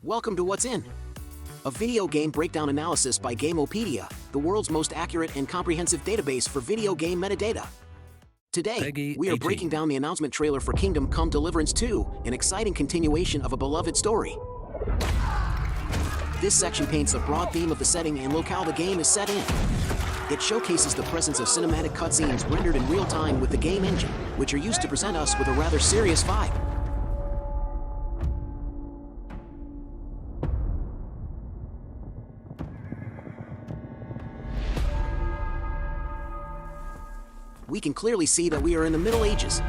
Welcome to What's In, a video game breakdown analysis by Gameopedia, the world's most accurate and comprehensive database for video game metadata. Today, we are breaking down the announcement trailer for Kingdom Come Deliverance 2, an exciting continuation of a beloved story. This section paints a broad theme of the setting and locale the game is set in. It showcases the presence of cinematic cutscenes rendered in real time with the game engine, which are used to present us with a rather serious vibe. We can clearly see that we are in the Middle Ages.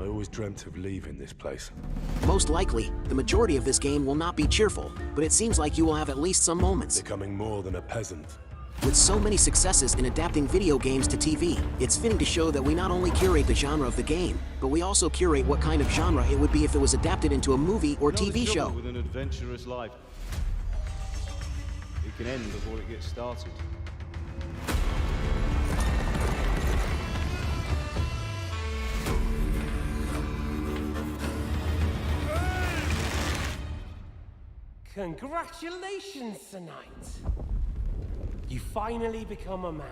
I always dreamt of leaving this place. Most likely, the majority of this game will not be cheerful, but it seems like you will have at least some moments. Becoming more than a peasant. With so many successes in adapting video games to TV, it's fitting to show that we not only curate the genre of the game, but we also curate what kind of genre it would be if it was adapted into a movie or TV show. With an adventurous life, it can end before it gets started. Congratulations, Sir Knight. You finally become a man.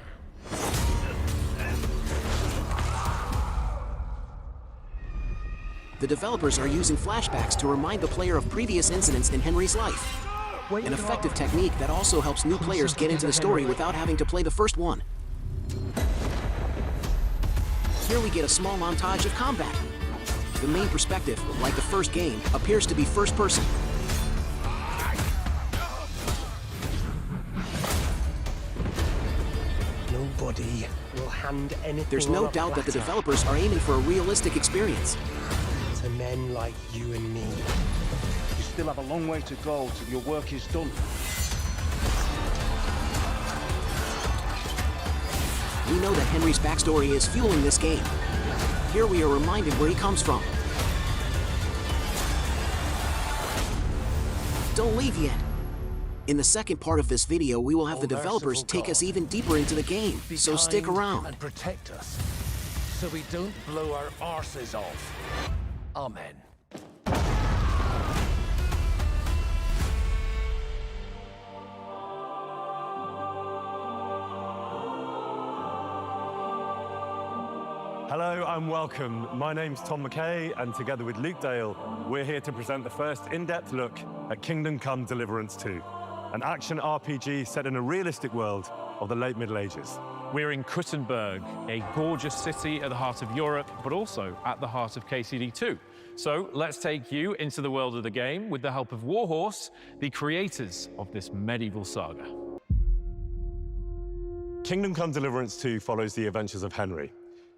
The developers are using flashbacks to remind the player of previous incidents in Henry's life. An effective technique that also helps new players get into the story without having to play the first one. Here we get a small montage of combat. The main perspective, like the first game, appears to be first person. Nobody will hand anything. There's no doubt that the developers are aiming for a realistic experience. To men like you and me. You still have a long way to go till your work is done. We know that Henry's backstory is fueling this game. Here we are reminded where he comes from. Don't leave yet. In the second part of this video, we will have the developers take us even deeper into the game, so stick around. And protect us, so we don't blow our arses off. Amen. Hello and welcome. My name's Tom McKay, and together with Luke Dale, we're here to present the first in-depth look at Kingdom Come Deliverance 2, an action RPG set in a realistic world of the late Middle Ages. We're in Kuttenberg, a gorgeous city at the heart of Europe, but also at the heart of KCD2. So let's take you into the world of the game with the help of Warhorse, the creators of this medieval saga. Kingdom Come Deliverance 2 follows the adventures of Henry,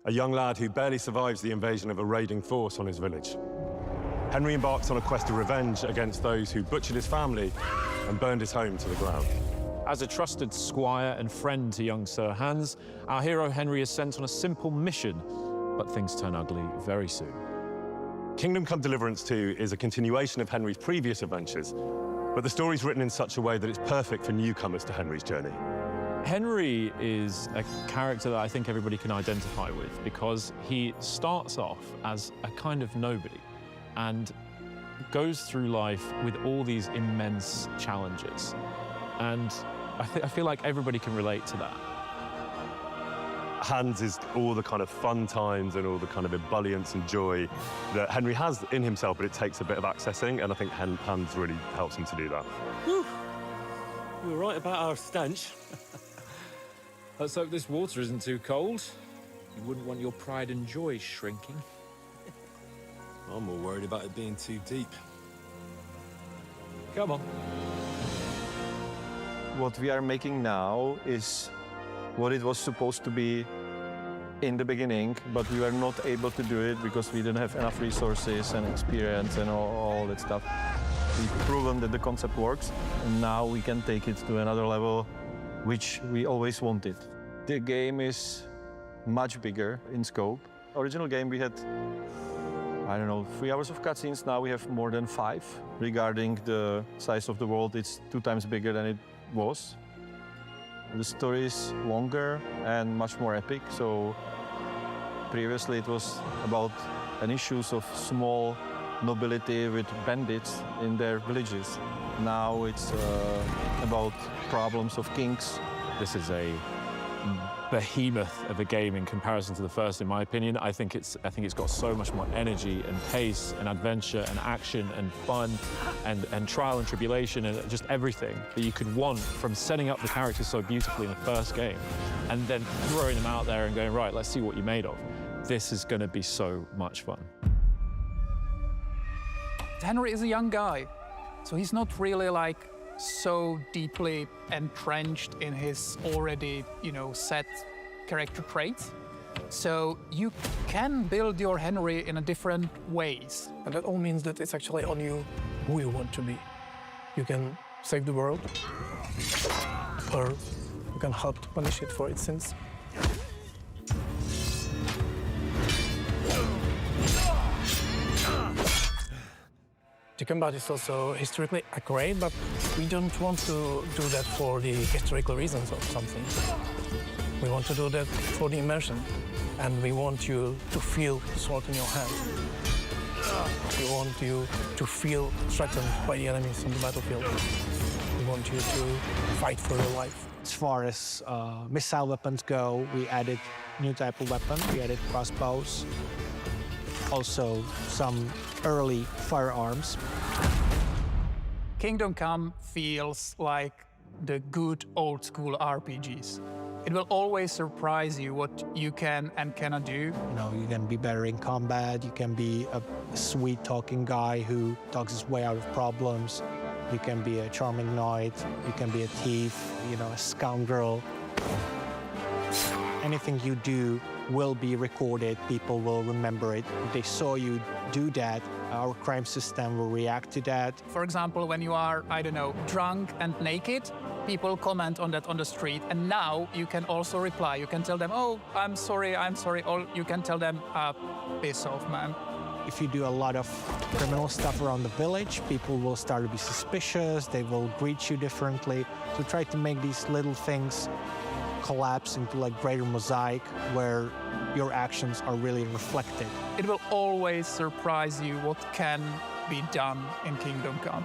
a young lad who barely survives the invasion of a raiding force on his village. Henry embarks on a quest of revenge against those who butchered his family and burned his home to the ground. As a trusted squire and friend to young Sir Hans, our hero Henry is sent on a simple mission, but things turn ugly very soon. Kingdom Come Deliverance 2 is a continuation of Henry's previous adventures, but the story's written in such a way that it's perfect for newcomers to Henry's journey. Henry is a character that I think everybody can identify with because he starts off as a kind of nobody and goes through life with all these immense challenges. And I feel like everybody can relate to that. Hans is all the kind of fun times and all the kind of ebullience and joy that Henry has in himself, but it takes a bit of accessing, and I think Hans really helps him to do that. Whew. You were right about our stench. Let's hope this water isn't too cold. You wouldn't want your pride and joy shrinking. I'm more worried about it being too deep. Come on. What we are making now is what it was supposed to be in the beginning, but we were not able to do it because we didn't have enough resources and experience and all that stuff. We've proven that the concept works, and now we can take it to another level, which we always wanted. The game is much bigger in scope. Original game we had, I don't know, 3 hours of cutscenes. Now we have more than 5. Regarding the size of the world, it's 2 times bigger than it was. The story is longer and much more epic. So previously it was about an issues of small nobility with bandits in their villages. Now it's about problems of kings. This is a behemoth of a game in comparison to the first, in my opinion. I think it's got so much more energy and pace and adventure and action and fun and trial and tribulation and just everything that you could want from setting up the characters so beautifully in the first game and then throwing them out there and going, right, let's see what you're made of. This is going to be so much fun. Henry is a young guy, so he's not really like so deeply entrenched in his already, set character traits. So you can build your Henry in a different ways. And that all means that it's actually on you who you want to be. You can save the world, or you can help to punish it for its sins. The combat is also historically accurate, but we don't want to do that for the historical reasons of something. We want to do that for the immersion, and we want you to feel the sword in your hand. We want you to feel threatened by the enemies on the battlefield. We want you to fight for your life. As far as missile weapons go, we added new type of weapon. We added crossbows. Also, some early firearms. Kingdom Come feels like the good old school RPGs. It will always surprise you what you can and cannot do. You can be better in combat. You can be a sweet talking guy who talks his way out of problems. You can be a charming knight. You can be a thief, a scoundrel. Anything you do will be recorded. People will remember it. If they saw you do that, our crime system will react to that. For example, when you are, drunk and naked, people comment on that on the street. And now you can also reply. You can tell them, oh, I'm sorry. Or you can tell them, piss off, man. If you do a lot of criminal stuff around the village, people will start to be suspicious. They will greet you differently. So try to make these little things collapse into like greater mosaic where your actions are really reflected. It will always surprise you what can be done in Kingdom Come.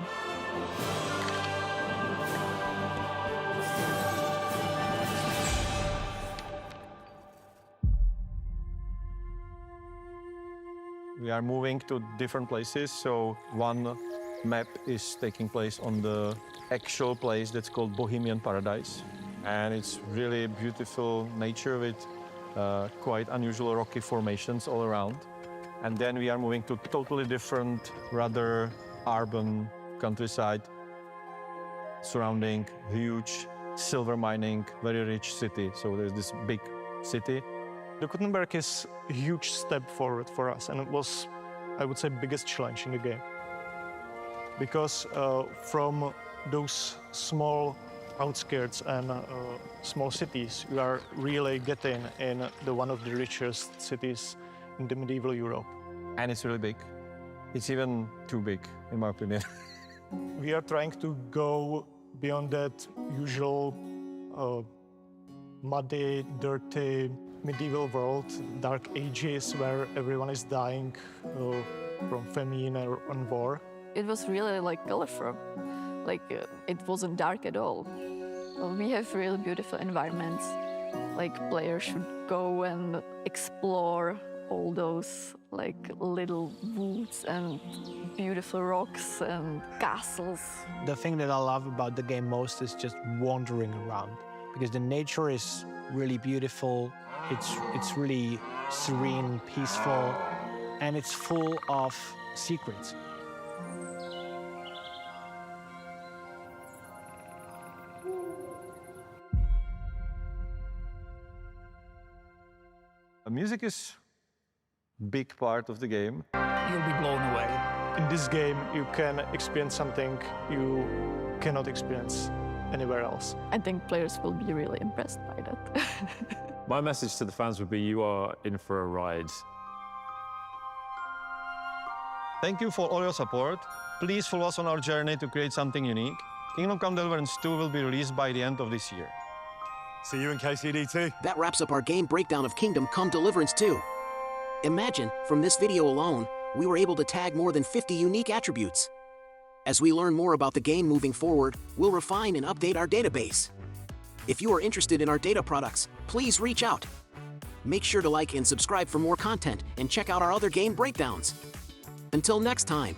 We are moving to different places, so one map is taking place on the actual place that's called Bohemian Paradise. And it's really beautiful nature with quite unusual rocky formations all around. And then we are moving to totally different, rather urban countryside surrounding huge silver mining, very rich city. So there's this big city. The Gutenberg is a huge step forward for us, and it was, I would say, biggest challenge in the game. Because from those small outskirts and small cities, you are really getting in one of the richest cities in the medieval Europe. And it's really big. It's even too big, in my opinion. We are trying to go beyond that usual muddy, dirty, medieval world, dark ages where everyone is dying from famine and war. It was really colorful. It wasn't dark at all. We have really beautiful environments. Players should go and explore all those little woods and beautiful rocks and castles. The thing that I love about the game most is just wandering around, because the nature is really beautiful. It's really serene, peaceful, and it's full of secrets. Music is a big part of the game. You'll be blown away. In this game, you can experience something you cannot experience anywhere else. I think players will be really impressed by that. My message to the fans would be you are in for a ride. Thank you for all your support. Please follow us on our journey to create something unique. Kingdom Come Deliverance 2 will be released by the end of this year. See you in KCD 2. That wraps up our game breakdown of Kingdom Come Deliverance 2. Imagine, from this video alone, we were able to tag more than 50 unique attributes. As we learn more about the game moving forward, we'll refine and update our database. If you are interested in our data products, please reach out. Make sure to like and subscribe for more content and check out our other game breakdowns. Until next time.